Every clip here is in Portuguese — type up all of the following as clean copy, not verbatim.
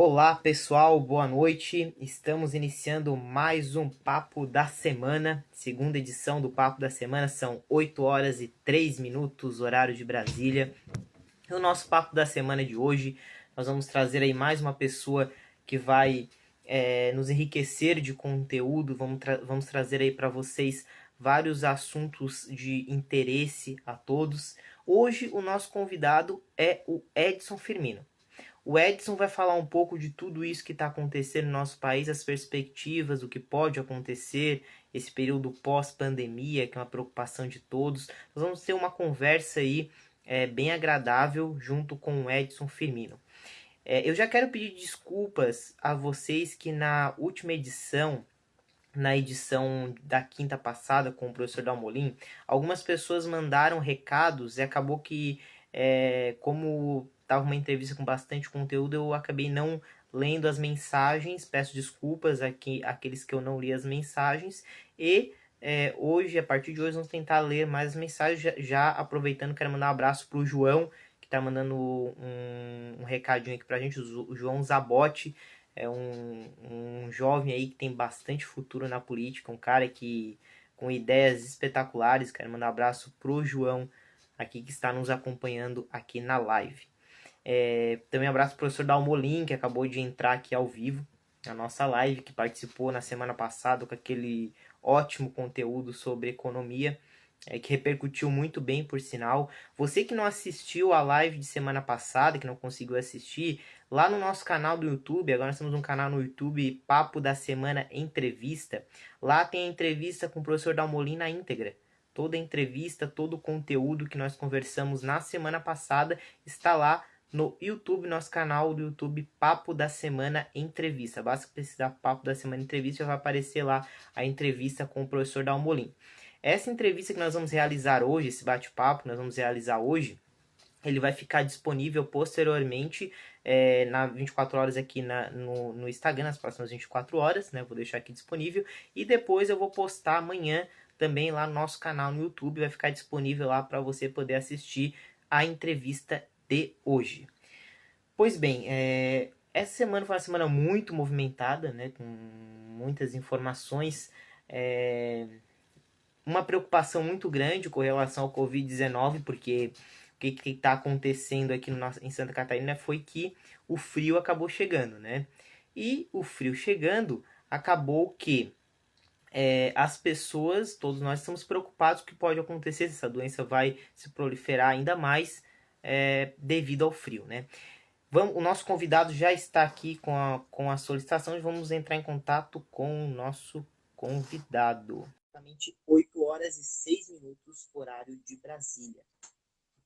Olá pessoal, boa noite. Estamos iniciando mais um Papo da Semana, segunda edição do Papo da Semana. São 8 horas e 3 minutos, horário de Brasília. E o nosso Papo da Semana de hoje, nós vamos trazer aí mais uma pessoa que vai nos enriquecer de conteúdo. Vamos trazer aí para vocês vários assuntos de interesse a todos. Hoje o nosso convidado é o Edson Firmino. O Edson vai falar um pouco de tudo isso que está acontecendo no nosso país, as perspectivas, o que pode acontecer, esse período pós-pandemia, que é uma preocupação de todos. Nós vamos ter uma conversa aí bem agradável junto com o Edson Firmino. Eu já quero pedir desculpas a vocês que na última edição, na edição da quinta passada com o professor Dalmolin, algumas pessoas mandaram recados e acabou que, como estava uma entrevista com bastante conteúdo, eu acabei não lendo as mensagens. Peço desculpas aqui àqueles que eu não li as mensagens. E hoje, a partir de hoje, vamos tentar ler mais as mensagens. Já aproveitando, quero mandar um abraço para o João, que está mandando um recadinho aqui para a gente, o João Zabotti. É um jovem aí que tem bastante futuro na política, um cara que com ideias espetaculares. Quero mandar um abraço pro João aqui que está nos acompanhando aqui na live. Também um abraço pro professor Dalmolin, que acabou de entrar aqui ao vivo na nossa live, que participou na semana passada com aquele ótimo conteúdo sobre economia, que repercutiu muito bem, por sinal. Você que não assistiu a live de semana passada, que não conseguiu assistir, lá no nosso canal do YouTube, agora nós temos um canal no YouTube, Papo da Semana Entrevista. Lá tem a entrevista com o professor Dalmolin na íntegra. Toda a entrevista, todo o conteúdo que nós conversamos na semana passada está lá no YouTube, nosso canal do YouTube, Papo da Semana Entrevista. Basta precisar Papo da Semana Entrevista, já vai aparecer lá a entrevista com o professor Dalmolin. Essa entrevista que nós vamos realizar hoje, esse bate-papo que nós vamos realizar hoje, ele vai ficar disponível posteriormente na 24 horas aqui no Instagram, nas próximas 24 horas, né? Vou deixar aqui disponível. E depois eu vou postar amanhã também lá no nosso canal no YouTube. Vai ficar disponível lá para você poder assistir a entrevista de hoje. Pois bem, essa semana foi uma semana muito movimentada, né? Com muitas informações. Uma preocupação muito grande com relação ao Covid-19, porque o que está acontecendo aqui em Santa Catarina foi que o frio acabou chegando, né? E o frio chegando, acabou que as pessoas, todos nós estamos preocupados com o que pode acontecer, se essa doença vai se proliferar ainda mais devido ao frio, né? O nosso convidado já está aqui com a solicitação e vamos entrar em contato com o nosso convidado. Exatamente 8 horas e 6 minutos, horário de Brasília.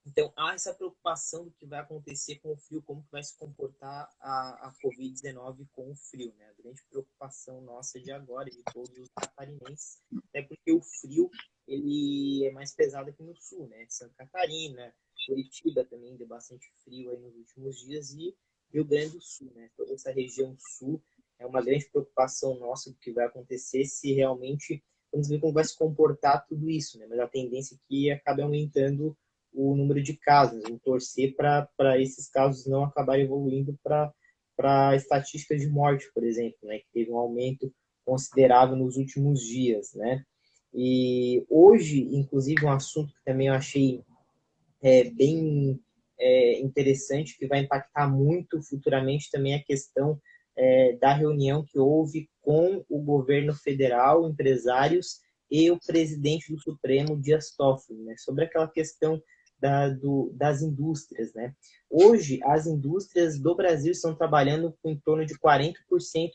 Então, há essa preocupação do que vai acontecer com o frio, como que vai se comportar a Covid-19 com o frio, né? A grande preocupação nossa de agora, de todos os catarinenses, é porque o frio, ele é mais pesado aqui no sul, né? Santa Catarina, Curitiba também deu bastante frio aí nos últimos dias, e Rio Grande do Sul, né? Toda essa região sul é uma grande preocupação nossa do que vai acontecer se realmente, vamos ver como vai se comportar tudo isso, né? Mas a tendência é que acabe aumentando o número de casos, vamos torcer para esses casos não acabarem evoluindo para estatísticas de morte, por exemplo, né, que teve um aumento considerável nos últimos dias, né? E hoje, inclusive, um assunto que também eu achei bem interessante, que vai impactar muito futuramente também a questão da reunião que houve com o governo federal, empresários e o presidente do Supremo, Dias Toffoli, né, sobre aquela questão das indústrias, né? Hoje, as indústrias do Brasil estão trabalhando com em torno de 40%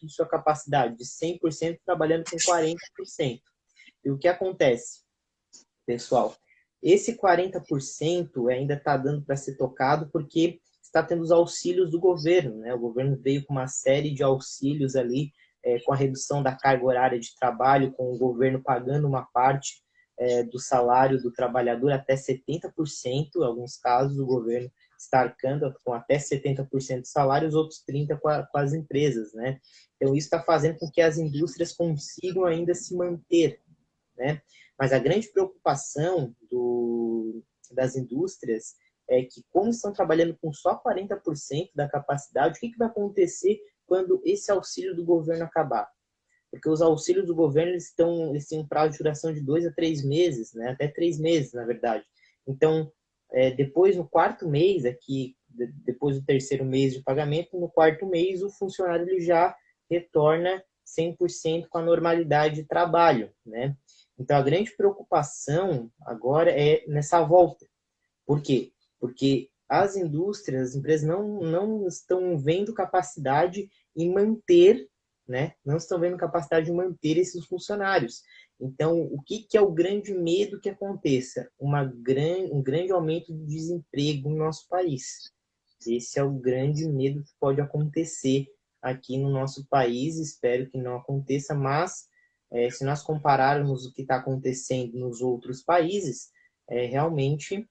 de sua capacidade, de 100% trabalhando com 40%. E o que acontece, pessoal? Esse 40% ainda está dando para ser tocado porque está tendo os auxílios do governo, né? O governo veio com uma série de auxílios ali, com a redução da carga horária de trabalho, com o governo pagando uma parte do salário do trabalhador até 70%, em alguns casos o governo está arcando com até 70% do salário, os outros 30% com as empresas, né? Então isso está fazendo com que as indústrias consigam ainda se manter, né? Mas a grande preocupação das indústrias é que, como estão trabalhando com só 40% da capacidade, o que vai acontecer quando esse auxílio do governo acabar? Porque os auxílios do governo eles têm um prazo de duração de 2 a 3 meses, né? Até 3 meses, na verdade. Então, depois, no quarto mês, aqui, depois do terceiro mês de pagamento, no quarto mês, o funcionário ele já retorna 100% com a normalidade de trabalho, né? Então, a grande preocupação agora é nessa volta. Por quê? Porque as indústrias, as empresas não estão vendo capacidade em manter, né? Não estão vendo capacidade de manter esses funcionários. Então, o que é o grande medo que aconteça? Um grande aumento de desemprego no nosso país. Esse é o grande medo que pode acontecer aqui no nosso país. Espero que não aconteça, mas se nós compararmos o que está acontecendo nos outros países, realmente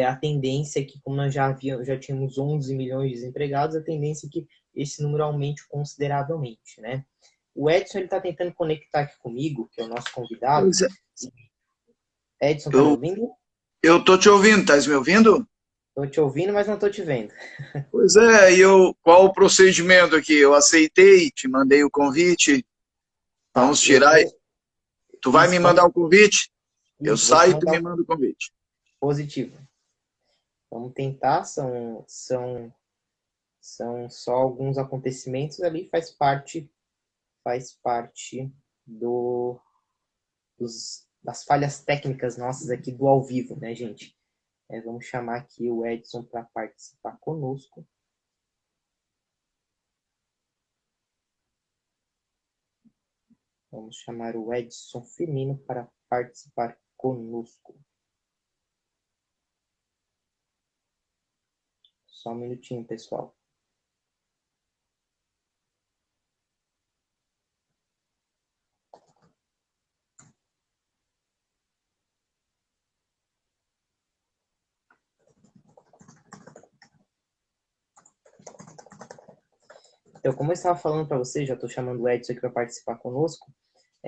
a tendência é que, como nós já tínhamos 11 milhões de desempregados, a tendência é que esse número aumente consideravelmente, né? O Edson está tentando conectar aqui comigo, que é o nosso convidado. Pois é. Edson, está me Eu, ouvindo? eu tô te ouvindo, tá me ouvindo? Estou te ouvindo, mas não estou te vendo. Pois é, qual o procedimento aqui? Eu aceitei, te mandei o convite, Tá, vamos tirar. Tu vai me isso, mandar o convite? Eu vou te saio e tu mandar me um manda o convite. positivo. Vamos tentar, são só alguns acontecimentos ali, faz parte do, das falhas técnicas nossas aqui do ao vivo, né, gente? Vamos chamar aqui o Edson para participar conosco. Vamos chamar o Edson Firmino para participar conosco. Só um minutinho, pessoal. Então, como eu estava falando para vocês, já estou chamando o Edson aqui para participar conosco,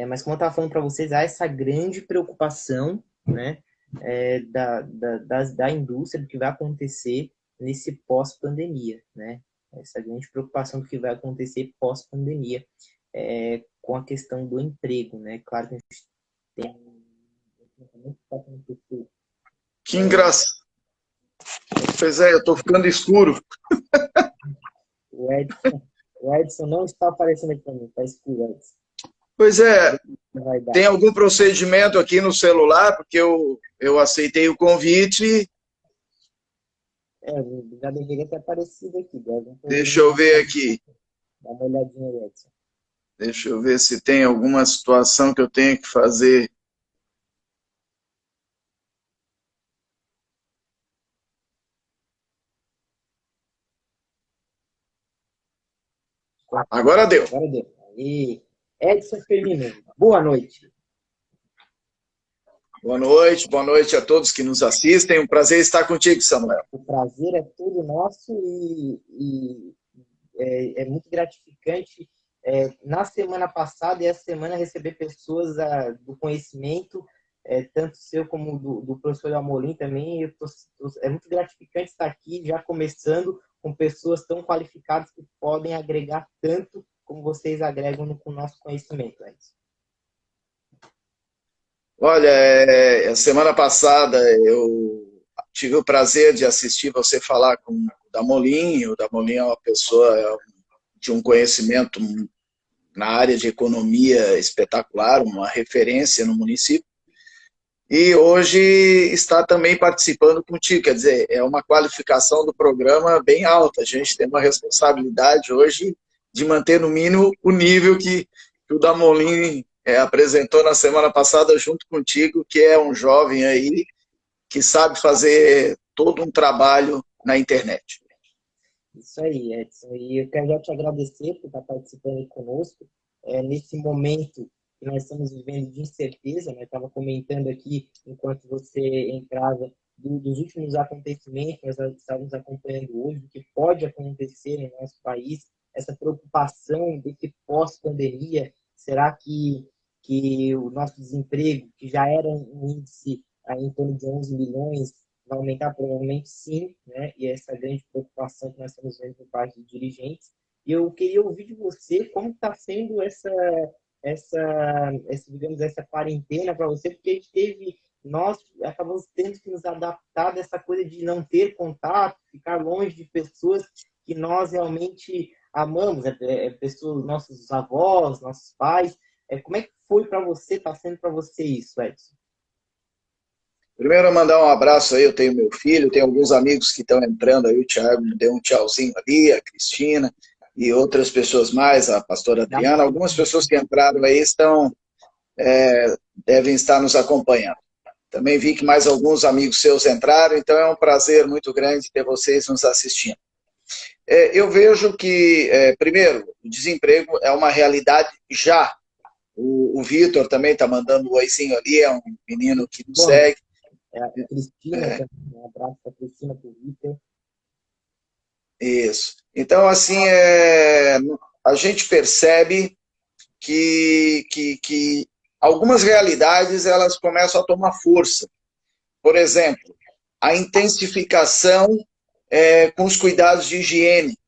mas como eu estava falando para vocês, há essa grande preocupação, né, da indústria, do que vai acontecer nesse pós-pandemia, né? Essa grande preocupação do que vai acontecer pós-pandemia, com a questão do emprego, né? Claro que a gente tem Que engraçado. Pois é, eu tô ficando escuro. o Edson, o Edson não está aparecendo aqui para mim, está escuro, Edson. Pois é, Não vai dar. tem algum procedimento aqui no celular, porque eu aceitei o convite. Já deveria ter aparecido aqui, deve algum Deixa probleminha eu na ver tela. aqui. Dá uma olhadinha aí, Edson. Deixa eu ver se tem alguma situação que eu tenha que fazer. Agora deu. Agora deu. Aí, Edson Firmino, boa noite. Boa noite a todos que nos assistem. Um prazer estar contigo, Samuel. O prazer é todo nosso e é muito gratificante. Na semana passada e essa semana receber pessoas do conhecimento, tanto seu como do professor Amorim também. É muito gratificante estar aqui já começando com pessoas tão qualificadas que podem agregar tanto como vocês agregam com o nosso conhecimento. Olha, a semana passada eu tive o prazer de assistir você falar com o Damolim. O Damolim é uma pessoa de um conhecimento na área de economia espetacular, uma referência no município. E hoje está também participando contigo, quer dizer, é uma qualificação do programa bem alta. A gente tem uma responsabilidade hoje de manter no mínimo o nível que o Damolim apresentou na semana passada junto contigo, que é um jovem aí que sabe fazer todo um trabalho na internet. Isso aí, Edson. E eu quero já te agradecer por estar participando aí conosco, nesse momento que nós estamos vivendo de incerteza, né? Estava comentando aqui, enquanto você entrava, dos últimos acontecimentos que nós estávamos acompanhando hoje, o que pode acontecer no nosso país, essa preocupação desse pós-pandemia, será que o nosso desemprego, que já era um índice em torno de 11 milhões, vai aumentar? Provavelmente sim, né? E essa grande preocupação que nós estamos vendo por parte dos dirigentes. E eu queria ouvir de você como está sendo digamos, essa quarentena para você, porque a gente teve, nós acabamos tendo que nos adaptar dessa coisa de não ter contato, ficar longe de pessoas que nós realmente amamos, pessoas, nossos avós, nossos pais. Como é que foi para você, está sendo para você isso, Edson? Primeiro, mandar um abraço aí, eu tenho meu filho, tenho alguns amigos que estão entrando aí, o Thiago me deu um tchauzinho ali, a Cristina e outras pessoas mais, a pastora Adriana, algumas pessoas que entraram aí devem estar nos acompanhando. Também vi que mais alguns amigos seus entraram, então é um prazer muito grande ter vocês nos assistindo. Eu vejo que, primeiro, o desemprego é uma realidade já. O Vitor também está mandando um oizinho ali, é um menino que nos Bom, segue. a Cristina, um abraço para a Cristina, para o Vitor. Isso. Então, assim, a gente percebe que algumas realidades elas começam a tomar força. Por exemplo, a intensificação com os cuidados de higiene.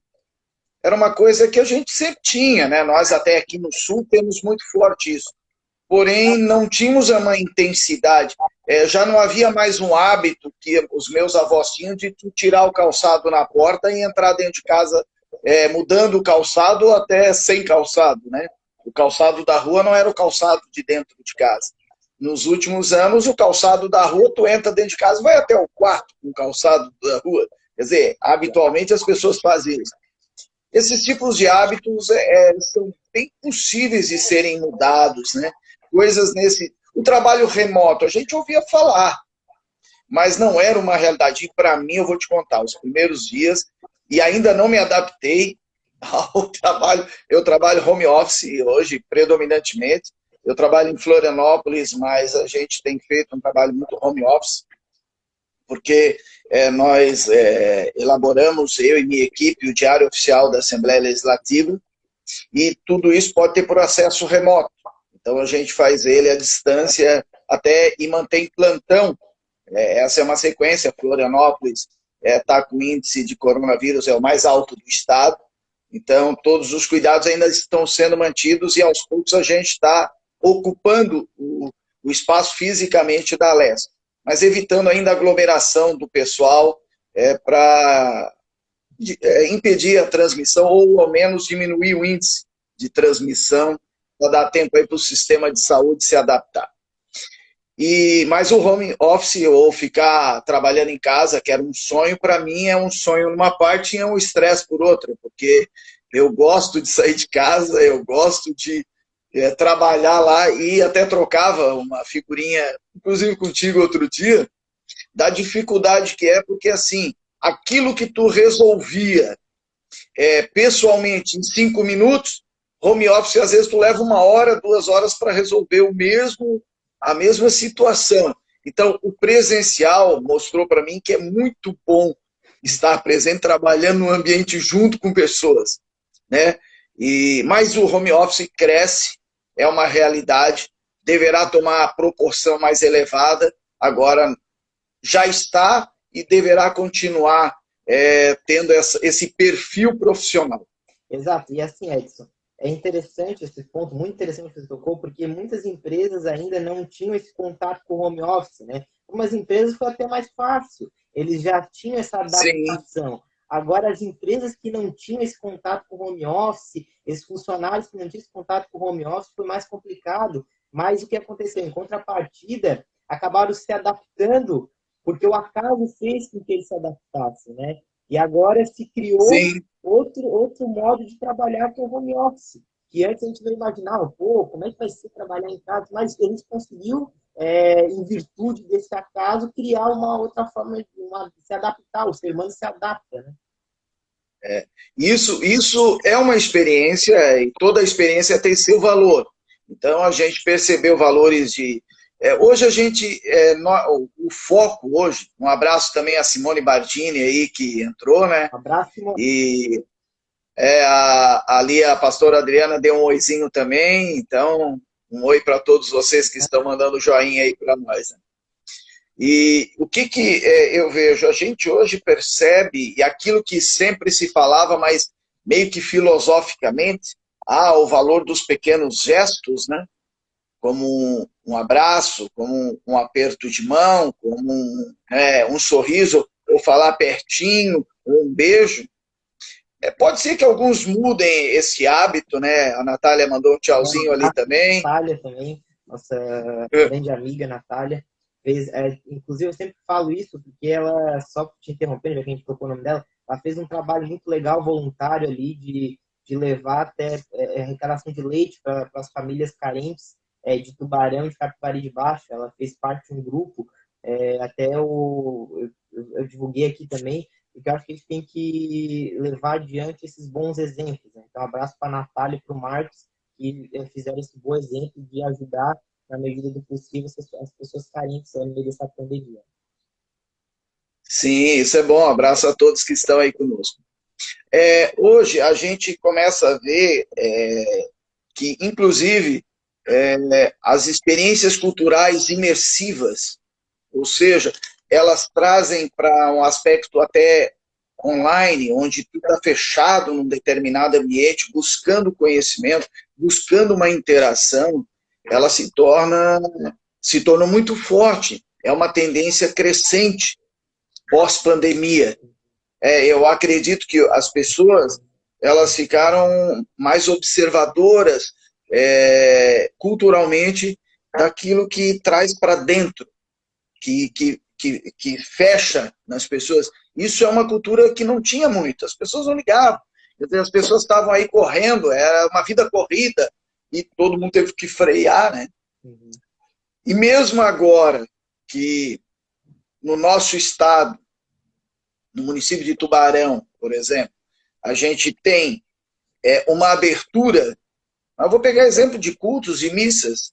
Era uma coisa que a gente sempre tinha, né? Nós até aqui no Sul temos muito forte isso. Porém, não tínhamos uma intensidade. Já não havia mais um hábito que os meus avós tinham de tirar o calçado na porta e entrar dentro de casa mudando o calçado até sem calçado, né? O calçado da rua não era o calçado de dentro de casa. Nos últimos anos, o calçado da rua, tu entra dentro de casa, vai até o quarto com o calçado da rua. Quer dizer, habitualmente as pessoas fazem isso. Esses tipos de hábitos são bem possíveis de serem mudados, né? Coisas nesse... O trabalho remoto, a gente ouvia falar, mas não era uma realidade. E para mim, eu vou te contar, os primeiros dias, e ainda não me adaptei ao trabalho. Eu trabalho home office hoje, predominantemente. Eu trabalho em Florianópolis, mas a gente tem feito um trabalho muito home office, porque nós elaboramos, eu e minha equipe, o Diário Oficial da Assembleia Legislativa, e tudo isso pode ter por acesso remoto. Então, a gente faz ele à distância até e mantém plantão. Essa é uma sequência. Florianópolis está com o índice de coronavírus, é o mais alto do estado. Então, todos os cuidados ainda estão sendo mantidos e, aos poucos, a gente está ocupando o espaço fisicamente da Alesp, mas evitando ainda a aglomeração do pessoal para impedir a transmissão ou, ao menos, diminuir o índice de transmissão para dar tempo para o sistema de saúde se adaptar. Mas o home office, ou ficar trabalhando em casa, que era um sonho, para mim é um sonho numa parte e é um estresse por outra, porque eu gosto de sair de casa, eu gosto de trabalhar lá, e até trocava uma figurinha, inclusive contigo outro dia, da dificuldade que porque assim, aquilo que tu resolvia pessoalmente em 5 minutos, home office às vezes tu leva 1 hora, 2 horas para resolver a mesma situação. Então, o presencial mostrou para mim que é muito bom estar presente, trabalhando no ambiente junto com pessoas, né? Mas o home office cresce, é uma realidade, deverá tomar a proporção mais elevada, agora já está e deverá continuar tendo esse perfil profissional. Exato, e assim, Edson, é interessante esse ponto, muito interessante que você tocou, porque muitas empresas ainda não tinham esse contato com o home office, né? Algumas empresas foi até mais fácil, eles já tinham essa adaptação. Sim. Agora, as empresas que não tinham esse contato com o home office, esses funcionários que não tinham esse contato com o home office, foi mais complicado. Mas o que aconteceu? Em contrapartida, acabaram se adaptando, porque o acaso fez com que eles se adaptassem, né? E agora se criou outro modo de trabalhar que é o home office. Que antes a gente não imaginava, como é que vai ser trabalhar em casa? Mas a gente conseguiu, em virtude desse acaso, criar uma outra forma de se adaptar. O ser humano se adapta, né? Isso é uma experiência, e toda experiência tem seu valor. Então, a gente percebeu valores de... hoje a gente, o foco hoje, um abraço também a Simone Bardini aí, que entrou, né? Um abraço, Simone. E ali a pastora Adriana deu um oizinho também, então um oi para todos vocês que estão mandando joinha aí para nós. Né? E o que eu vejo? A gente hoje percebe, e aquilo que sempre se falava, mas meio que filosoficamente, o valor dos pequenos gestos, né? Como um abraço, como um aperto de mão, como um sorriso, ou falar pertinho, ou um beijo. Pode ser que alguns mudem esse hábito, né? A Natália mandou um tchauzinho ali A também. Natália também, nossa É, grande amiga Natália, fez, inclusive eu sempre falo isso porque ela, só te interrompendo, já que a gente tocou o nome dela, ela fez um trabalho muito legal, voluntário ali, de levar até arrecadação de leite para as famílias carentes de Tubarão e de Capivari de Baixo. Ela fez parte de um grupo, até eu divulguei aqui também, porque eu acho que a gente tem que levar adiante esses bons exemplos. Né? Então, um abraço para a Natália e para o Marcos, que fizeram esse bom exemplo de ajudar, na medida do possível, as pessoas carentes no meio dessa pandemia. sim, isso é bom. Um abraço a todos que estão aí conosco. Hoje a gente começa a ver que, inclusive, as experiências culturais imersivas, ou seja, elas trazem para um aspecto até online, onde tu está fechado num determinado ambiente, buscando conhecimento, buscando uma interação, ela se torna muito forte. É uma tendência crescente pós-pandemia. Eu acredito que as pessoas elas ficaram mais observadoras culturalmente daquilo que traz para dentro, que fecha nas pessoas. Isso é uma cultura que não tinha muito, as pessoas não ligavam. As pessoas estavam aí correndo, era uma vida corrida, e todo mundo teve que frear, né? Uhum. E mesmo agora que no nosso estado, no município de Tubarão, por exemplo, a gente tem uma abertura, eu vou pegar exemplo de cultos e missas,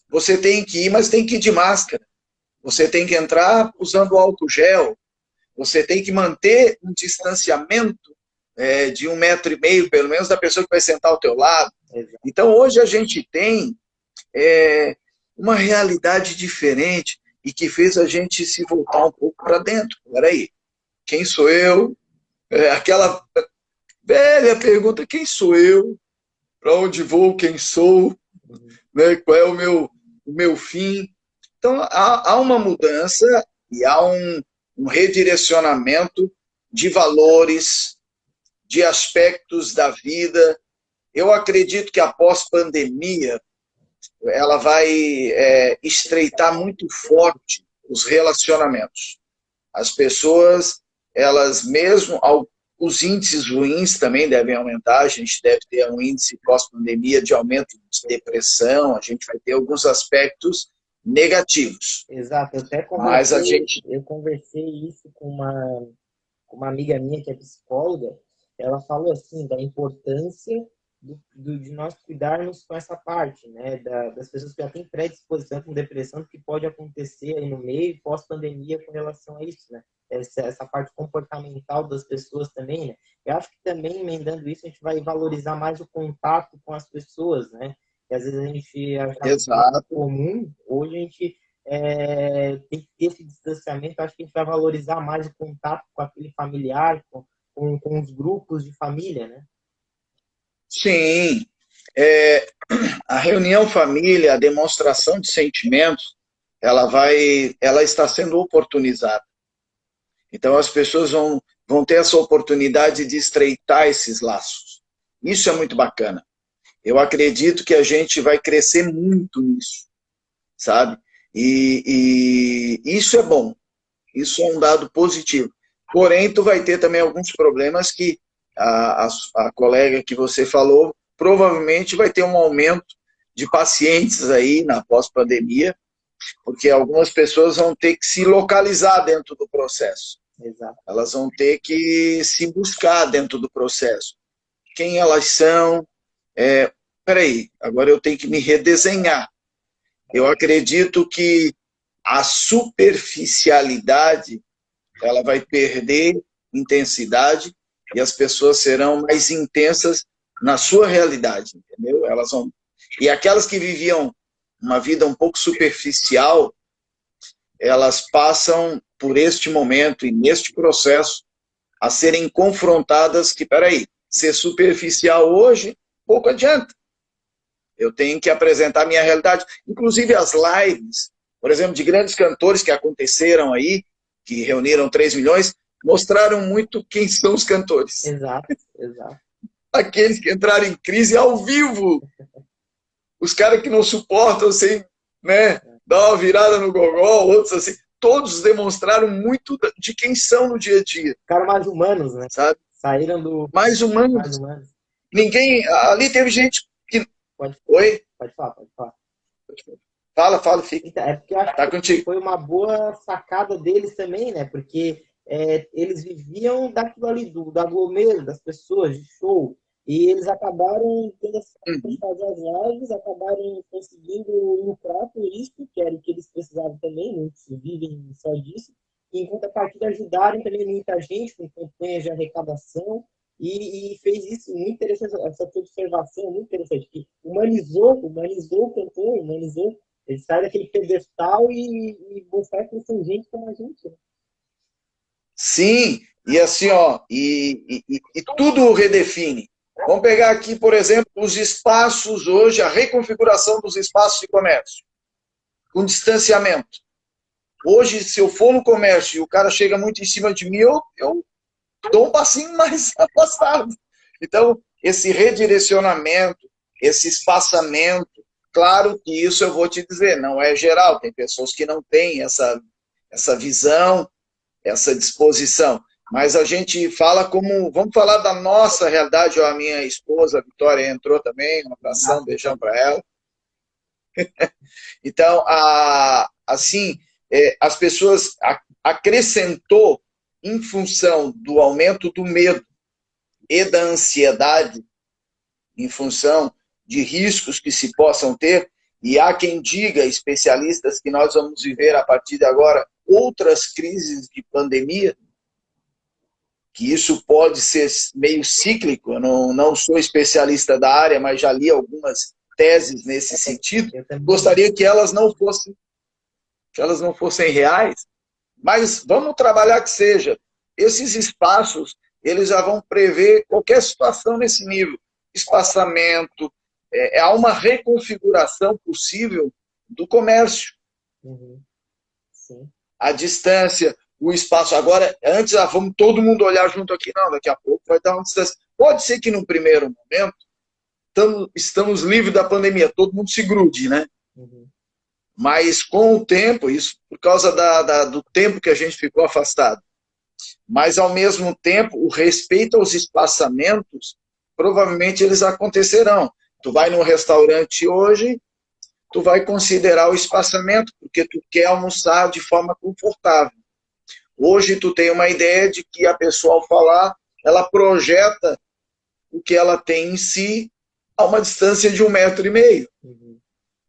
você tem que ir, mas tem que ir de máscara, você tem que entrar usando álcool gel, você tem que manter um distanciamento de 1,5 metro, pelo menos, da pessoa que vai sentar ao teu lado. Exato. Então, hoje a gente tem uma realidade diferente e que fez a gente se voltar um pouco para dentro. Peraí, quem sou eu? Aquela velha pergunta, quem sou eu? Para onde vou? Quem sou? Uhum. Né? Qual é o meu fim? Então, há uma mudança e há um redirecionamento de valores, de aspectos da vida. Eu acredito que após pandemia, ela vai estreitar muito forte os relacionamentos. As pessoas, elas mesmo, os índices ruins também devem aumentar, a gente deve ter um índice pós-pandemia de aumento de depressão, a gente vai ter alguns aspectos negativos. Exato, Mas a gente... eu conversei isso com uma amiga minha que é psicóloga. Ela falou assim da importância de nós cuidarmos com essa parte, né, das pessoas que já têm predisposição com depressão, que pode acontecer aí no meio pós-pandemia com relação a isso, né, essa parte comportamental das pessoas também, né. Eu acho que também, emendando isso, a gente vai valorizar mais o contato com as pessoas, né, que às vezes a gente achava que era Exato. comum, hoje a gente tem que ter esse distanciamento. Acho que a gente vai valorizar mais o contato com aquele familiar, com os grupos de família, né? Sim, a reunião família, a demonstração de sentimentos, ela está sendo oportunizada. Então as pessoas vão ter essa oportunidade de estreitar esses laços. Isso é muito bacana. Eu acredito que a gente vai crescer muito nisso, sabe? E isso é bom. Isso é um dado positivo. Porém, tu vai ter também alguns problemas que a colega que você falou provavelmente vai ter um aumento de pacientes aí na pós-pandemia, porque algumas pessoas vão ter que se localizar dentro do processo. Exato. Elas vão ter que se buscar dentro do processo. Quem elas são? Peraí, agora eu tenho que me redesenhar. Eu acredito que a superficialidade ela vai perder intensidade e as pessoas serão mais intensas na sua realidade, entendeu? Elas vão... E aquelas que viviam uma vida um pouco superficial, elas passam por este momento e neste processo a serem confrontadas que, peraí, ser superficial hoje, pouco adianta. Eu tenho que apresentar a minha realidade. Inclusive as lives, por exemplo, de grandes cantores que aconteceram aí, que reuniram 3 milhões, mostraram muito quem são os cantores. Exato, exato. Aqueles que entraram em crise ao vivo. Os caras que não suportam, assim, né, dar uma virada no gogó, outros assim. Todos demonstraram muito de quem são no dia a dia. Ficaram mais humanos, né? Sabe? Saíram do Mais mais humanos. humanos. Ninguém... Ali teve gente que... Pode, Oi? pode falar, pode falar. Fala, fica. Então, é porque eu acho Tá que contigo. foi uma boa sacada deles também, né? Porque eles viviam daquilo ali, do aglomero, das pessoas, de show. E eles acabaram tendo essa de fazer as lives, acabaram conseguindo lucrar com isso, que era o que eles precisavam também, muitos vivem só disso. E, em contrapartida, ajudaram também muita gente com campanhas de arrecadação. E fez isso muito interessante, essa observação muito interessante, que humanizou o cantor, humanizou. Ele sai daquele pedestal e mostrar que são gente como a gente. Né? Sim, e assim, ó, e tudo redefine. Vamos pegar aqui, por exemplo, os espaços hoje, a reconfiguração dos espaços de comércio, com distanciamento. Hoje, se eu for no comércio e o cara chega muito em cima de mim, eu dou um passinho mais afastado. Então, esse redirecionamento, esse espaçamento, claro que isso eu vou te dizer, não é geral, tem pessoas que não têm essa visão, essa disposição. Mas a gente fala como... Vamos falar da nossa realidade. A minha esposa, a Vitória, entrou também. Um abração, beijão para ela. Então, assim, as pessoas acrescentou, em função do aumento do medo e da ansiedade, em função de riscos que se possam ter, e há quem diga, especialistas, que nós vamos viver, a partir de agora, outras crises de pandemia, que isso pode ser meio cíclico. Eu não sou especialista da área, mas já li algumas teses nesse sentido. Gostaria que elas não fossem reais, mas vamos trabalhar que seja. Esses espaços, eles já vão prever qualquer situação nesse nível. Espaçamento, há uma reconfiguração possível do comércio. Uhum. Sim. A distância, o espaço. Agora, antes, vamos todo mundo olhar junto aqui. Não, daqui a pouco vai dar uma distância. Pode ser que, num primeiro momento, estamos livres da pandemia, todo mundo se grude, né? Uhum. Mas, com o tempo, isso por causa do tempo que a gente ficou afastado, mas, ao mesmo tempo, o respeito aos espaçamentos, provavelmente eles acontecerão. Tu vai num restaurante hoje, tu vai considerar o espaçamento, porque tu quer almoçar de forma confortável. Hoje tu tem uma ideia de que a pessoa, ao falar, ela projeta o que ela tem em si a uma distância de 1,5 metro. Uhum.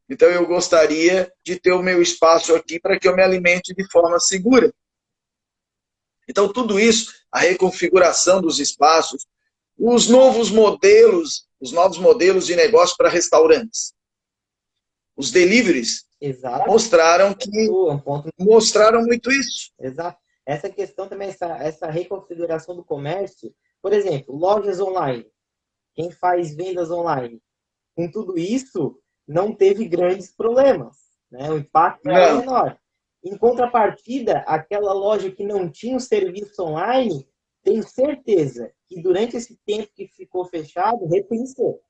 Então eu gostaria de ter o meu espaço aqui para que eu me alimente de forma segura. Então tudo isso, a reconfiguração dos espaços, os novos modelos de negócio para restaurantes. Os deliveries Exato. mostraram muito isso. Exato. Essa questão também, essa reconfiguração do comércio, por exemplo, lojas online. Quem faz vendas online? Com tudo isso, não teve grandes problemas. Né? O impacto era menor. Em contrapartida, aquela loja que não tinha o serviço online, tenho certeza que durante esse tempo que ficou fechado, repensou.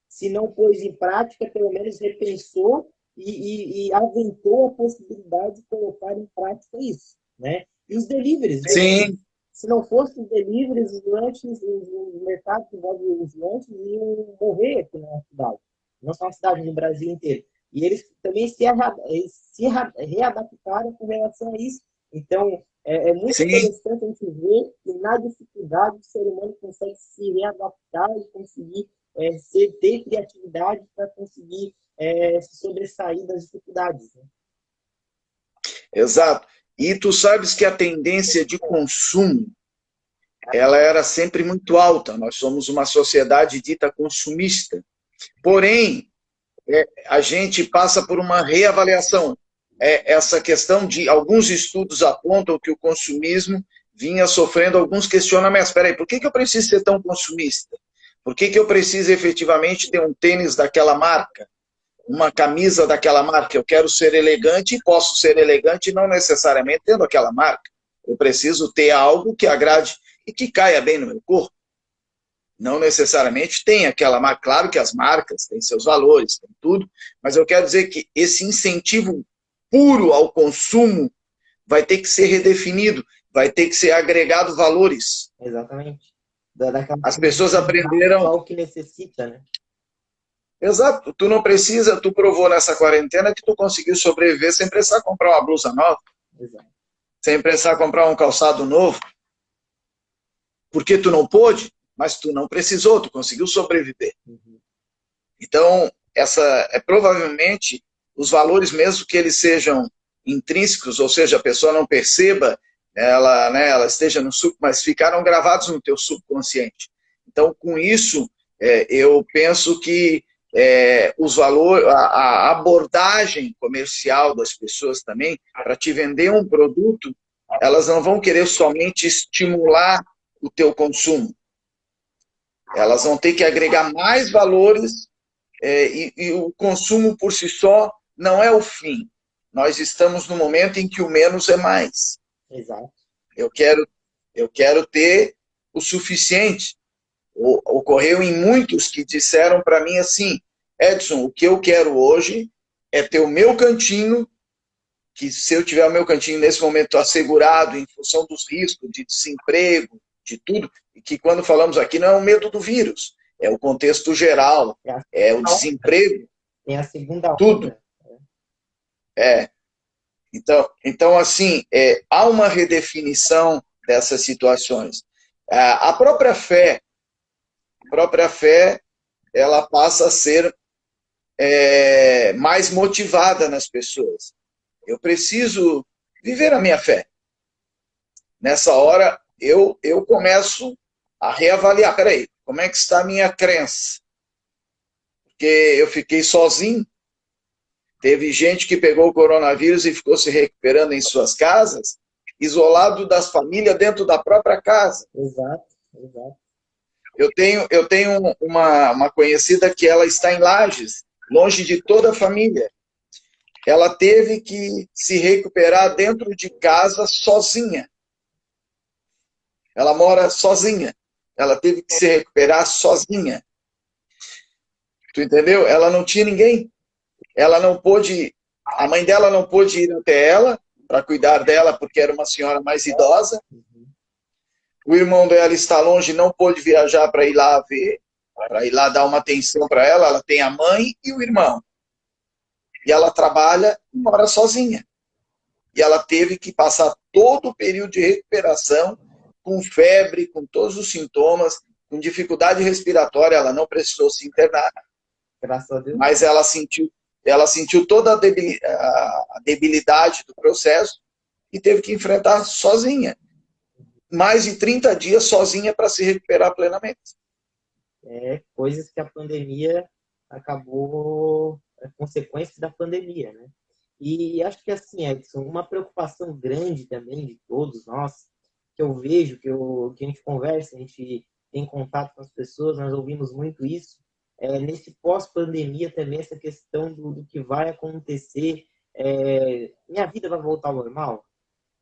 Se não pôs em prática, pelo menos repensou e aventou a possibilidade de colocar em prática isso. Né? E os deliveries. Sim. Se não fosse os deliveries, os lanches, os mercados que envolvem os lanches iam morrer aqui na cidade. Não só na cidade, no Brasil inteiro. E eles também se readaptaram com relação a isso. Então, é muito interessante a gente ver que na dificuldade o ser humano consegue se readaptar e conseguir ter criatividade para conseguir se sobressair das dificuldades. Né? Exato. E tu sabes que a tendência de consumo, ela era sempre muito alta. Nós somos uma sociedade dita consumista. Porém, a gente passa por uma reavaliação. essa questão de alguns estudos apontam que o consumismo vinha sofrendo alguns questionamentos. Espera aí, por que eu preciso ser tão consumista? Por que eu preciso efetivamente ter um tênis daquela marca? Uma camisa daquela marca? Eu quero ser elegante e posso ser elegante não necessariamente tendo aquela marca. Eu preciso ter algo que agrade e que caia bem no meu corpo. Não necessariamente tem aquela marca. Claro que as marcas têm seus valores, tem tudo, mas eu quero dizer que esse incentivo puro ao consumo vai ter que ser redefinido, vai ter que ser agregado valores. Exatamente. As pessoas aprenderam. Só o que necessita, né? Exato, tu não precisa, tu provou nessa quarentena que tu conseguiu sobreviver sem precisar comprar uma blusa nova, Exato. sem precisar comprar um calçado novo, porque tu não pôde, mas tu não precisou, tu conseguiu sobreviver. Uhum. Então, essa é provavelmente os valores, mesmo que eles sejam intrínsecos, ou seja, a pessoa não perceba, ela esteja no mas ficaram gravados no teu subconsciente. Então, com isso, eu penso que os valores, a abordagem comercial das pessoas também, para te vender um produto, elas não vão querer somente estimular o teu consumo. Elas vão ter que agregar mais valores e o consumo por si só não é o fim. Nós estamos no momento em que o menos é mais. Exato. Eu quero ter o suficiente. Ocorreu em muitos que disseram para mim assim, Edson, o que eu quero hoje é ter o meu cantinho, que se eu tiver o meu cantinho nesse momento assegurado em função dos riscos de desemprego, de tudo, e que quando falamos aqui não é o medo do vírus, é o contexto geral, é o desemprego, tem a segunda tudo. onda. Então assim, há uma redefinição dessas situações. A própria fé, ela passa a ser mais motivada nas pessoas. Eu preciso viver a minha fé. Nessa hora, eu começo a reavaliar. Peraí, como é que está a minha crença? Porque eu fiquei sozinho. Teve gente que pegou o coronavírus e ficou se recuperando em suas casas, isolado das famílias dentro da própria casa. Exato, exato. Eu tenho uma conhecida que ela está em Lages, longe de toda a família. Ela teve que se recuperar dentro de casa sozinha. Ela mora sozinha. Ela teve que se recuperar sozinha. Tu entendeu? Ela não tinha ninguém. Ela não pôde. A mãe dela não pôde ir até ela para cuidar dela, porque era uma senhora mais idosa. O irmão dela está longe, não pôde viajar para ir lá ver, para ir lá dar uma atenção para ela. Ela tem a mãe e o irmão. E ela trabalha e mora sozinha. E ela teve que passar todo o período de recuperação com febre, com todos os sintomas, com dificuldade respiratória. Ela não precisou se internar. Graças a Deus. Mas ela sentiu toda a debilidade do processo e teve que enfrentar sozinha. Mais de 30 dias sozinha para se recuperar plenamente. Coisas que a pandemia acabou, consequências da pandemia, né? E acho que assim, Edson, uma preocupação grande também de todos nós, que eu vejo, que a gente conversa, a gente tem contato com as pessoas, nós ouvimos muito isso, nesse pós-pandemia também essa questão do que vai acontecer, minha vida vai voltar ao normal?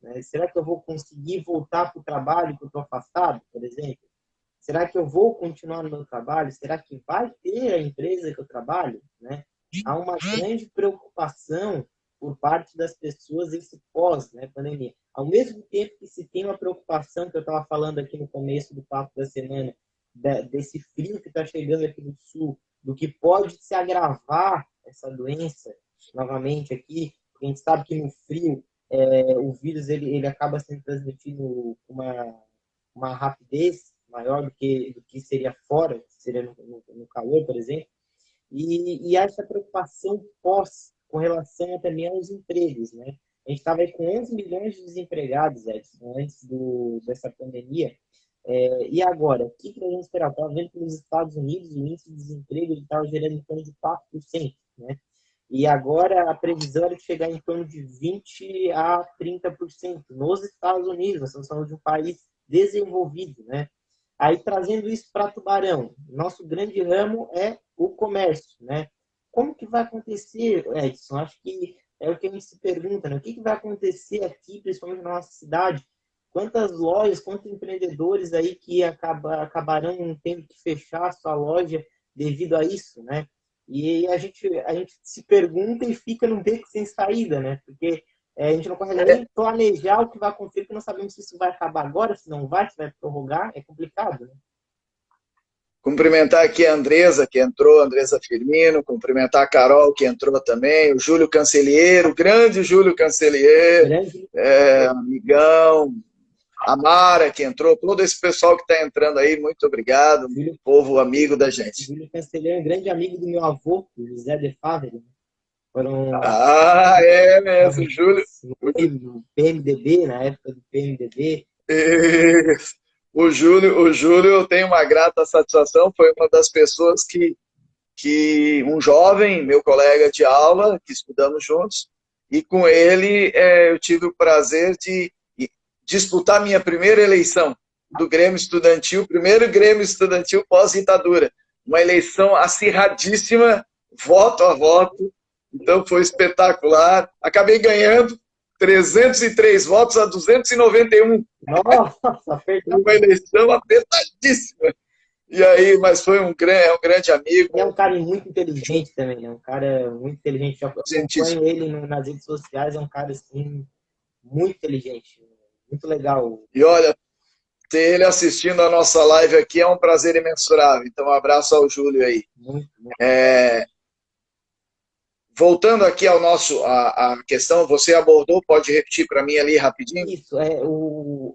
Né? Será que eu vou conseguir voltar para o trabalho que eu estou afastado, por exemplo? Será que eu vou continuar no meu trabalho? Será que vai ter a empresa que eu trabalho? Né? Há uma grande preocupação por parte das pessoas esse pós, né, pandemia. Ao mesmo tempo que se tem uma preocupação, que eu estava falando aqui no começo do papo da semana, desse frio que está chegando aqui no sul, do que pode se agravar essa doença novamente aqui, porque a gente sabe que no frio o vírus ele acaba sendo transmitido com uma rapidez maior do que seria fora, seria no calor, por exemplo, e essa preocupação pós com relação também aos empregos, né? A gente estava aí com 11 milhões de desempregados, Edson, antes dessa pandemia. E agora, o que nós vamos esperar? Estava vendo que nos Estados Unidos o índice de desemprego estava gerando em torno de 4%, né? e agora a previsão é de chegar em torno de 20 a 30% nos Estados Unidos. Nós estamos falando de um país desenvolvido, né? Aí, trazendo isso para Tubarão, nosso grande ramo é o comércio, né? Como que vai acontecer, Edson? Acho que é o que a gente se pergunta, né? O que vai acontecer aqui, principalmente na nossa cidade? Quantas lojas, quantos empreendedores aí que acabarão tendo que fechar a sua loja devido a isso, né? E a gente se pergunta e fica num beco sem saída, né? Porque a gente não consegue nem planejar o que vai acontecer, porque não sabemos se isso vai acabar agora, se não vai, se vai prorrogar, é complicado, né? Cumprimentar aqui a Andresa, que entrou, Andresa Firmino, cumprimentar a Carol, que entrou também, o Júlio Cancelheiro, o grande Júlio Cancelheiro, Grande amigão, a Mara, que entrou, todo esse pessoal que está entrando aí, muito obrigado, Júlio, povo amigo da gente. Júlio Cancelheiro, um grande amigo do meu avô, o José de Fávero. Foram Ah, é mesmo, Júlio. no PMDB, na época do PMDB. O Júlio, eu tenho uma grata satisfação, foi uma das pessoas que um jovem, meu colega de aula, que estudamos juntos, e com ele eu tive o prazer de disputar minha primeira eleição do Grêmio Estudantil, primeiro Grêmio Estudantil pós-ditadura. Uma eleição acirradíssima, voto a voto, então foi espetacular. Acabei ganhando 303 votos a 291. Nossa, Uma eleição apertadíssima. E aí, mas foi um grande amigo. é um cara muito inteligente também, né? Um cara muito inteligente. Eu acompanho ele nas redes sociais, é um cara assim, muito inteligente, muito legal. E olha, ter ele assistindo a nossa live aqui é um prazer imensurável. Então, um abraço ao Júlio aí. Muito, muito. Voltando aqui ao a questão, você abordou, pode repetir para mim ali rapidinho? Isso,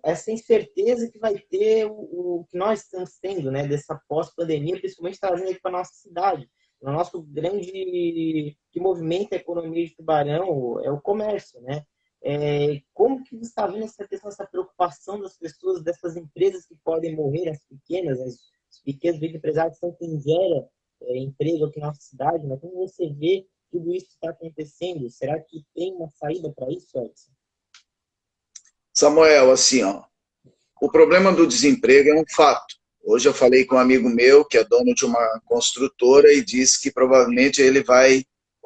essa incerteza que vai ter o que nós estamos tendo, né, dessa pós-pandemia, principalmente trazendo aqui para a nossa cidade. O nosso grande que movimenta a economia de Tubarão é o comércio, né? Como que você está vendo essa questão, essa preocupação das pessoas, dessas empresas que podem morrer, as pequenas, os pequenos empresários que são quem gera emprego aqui na nossa cidade, né? Como você vê tudo isso está acontecendo? Será que tem uma saída para isso, Edson? Samuel, assim, ó, o problema do desemprego é um fato. Hoje eu falei com um amigo meu, que é dono de uma construtora, e disse que provavelmente ele vai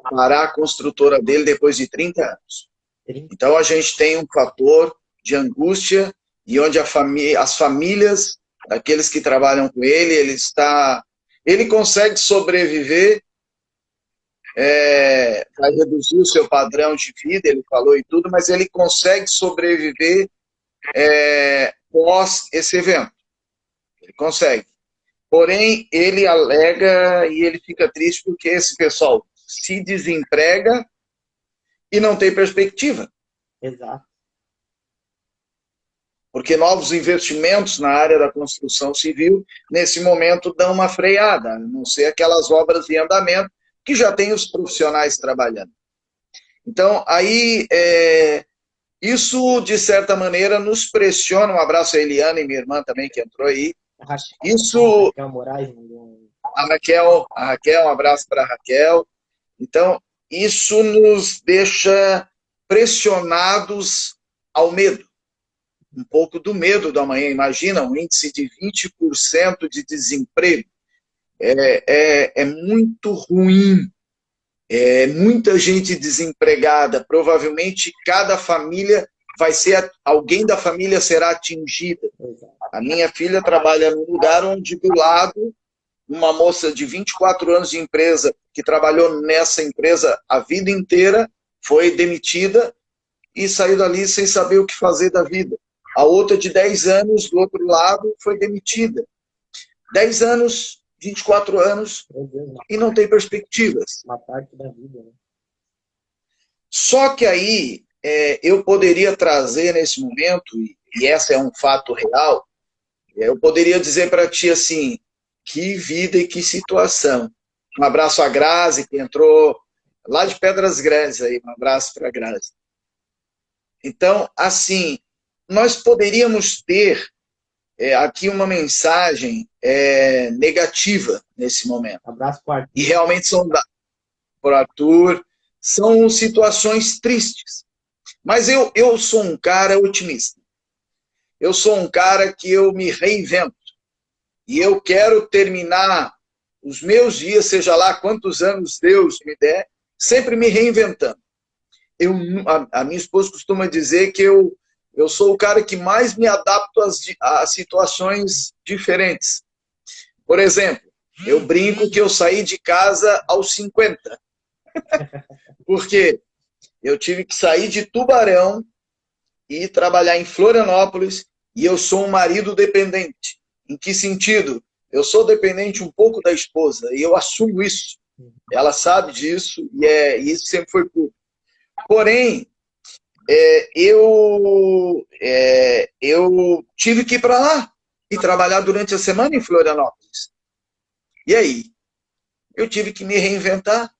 parar a construtora dele depois de 30 anos. Então a gente tem um fator de angústia, e onde as famílias, daqueles que trabalham com ele, ele consegue sobreviver, vai reduzir o seu padrão de vida, ele falou e tudo, mas ele consegue sobreviver pós esse evento. Ele consegue. Porém, ele alega e ele fica triste porque esse pessoal se desemprega e não tem perspectiva. Exato. Porque novos investimentos na área da construção civil, nesse momento, dão uma freada, a não ser aquelas obras em andamento, que já tem os profissionais trabalhando. Então, aí, isso, de certa maneira, nos pressiona. Um abraço a Eliana e minha irmã também, que entrou aí. Isso... A Raquel, um abraço para a Raquel. Então, isso nos deixa pressionados ao medo. Um pouco do medo do amanhã. Imagina um índice de 20% de desemprego. É muito ruim. Muita gente desempregada. Provavelmente cada família alguém da família será atingida. A minha filha trabalha num lugar onde do lado uma moça de 24 anos de empresa, que trabalhou nessa empresa a vida inteira, foi demitida e saiu dali sem saber o que fazer da vida. A outra de 10 anos, do outro lado, foi demitida. 10 anos, 24 anos, e não tem perspectivas. Uma parte da vida, né? Só que aí, eu poderia trazer nesse momento, e esse é um fato real, eu poderia dizer para ti assim, que vida e que situação. Um abraço à Grazi, que entrou lá de Pedras Grandes, aí, um abraço para a Grazi. Então, assim, nós poderíamos ter aqui uma mensagem negativa nesse momento. Um abraço para o Arthur. E realmente são para o Arthur, são situações tristes. Mas eu sou um cara otimista. Eu sou um cara que eu me reinvento. E eu quero terminar os meus dias, seja lá quantos anos Deus me der, sempre me reinventando. A minha esposa costuma dizer que eu sou o cara que mais me adapto a situações diferentes. Por exemplo, eu brinco que eu saí de casa aos 50. Porque eu tive que sair de Tubarão e trabalhar em Florianópolis, e eu sou um marido dependente. Em que sentido? Eu sou dependente um pouco da esposa, e eu assumo isso. Ela sabe disso, e isso sempre foi público. Porém, eu tive que ir para lá e trabalhar durante a semana em Florianópolis. E aí? Eu tive que me reinventar,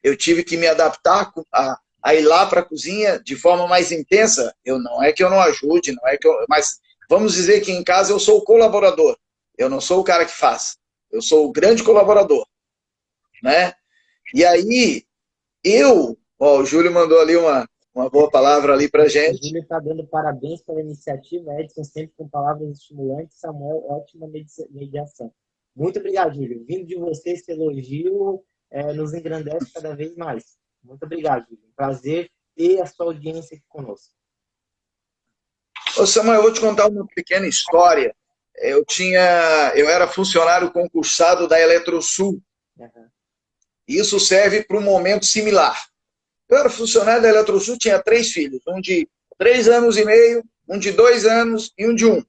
eu tive que me adaptar a ir lá para a cozinha de forma mais intensa. Não é que eu não ajude, mas vamos dizer que em casa eu sou o colaborador. Eu não sou o cara que faz. Eu sou o grande colaborador, né? E aí, o Júlio mandou ali uma boa palavra ali para O gente. Júlio está dando parabéns pela iniciativa, Edson, sempre com palavras estimulantes. Samuel, ótima mediação. Muito obrigado, Júlio. Vindo de você, esse elogio nos engrandece cada vez mais. Muito obrigado, Júlio. Prazer ter a sua audiência aqui conosco. Ô Samuel, eu vou te contar uma pequena história. Eu era funcionário concursado da Eletrosul. Uhum. Isso serve para um momento similar. Eu era funcionário da Eletrosul, tinha 3 filhos. Um de 3 anos e meio, um de 2 anos e um de 1.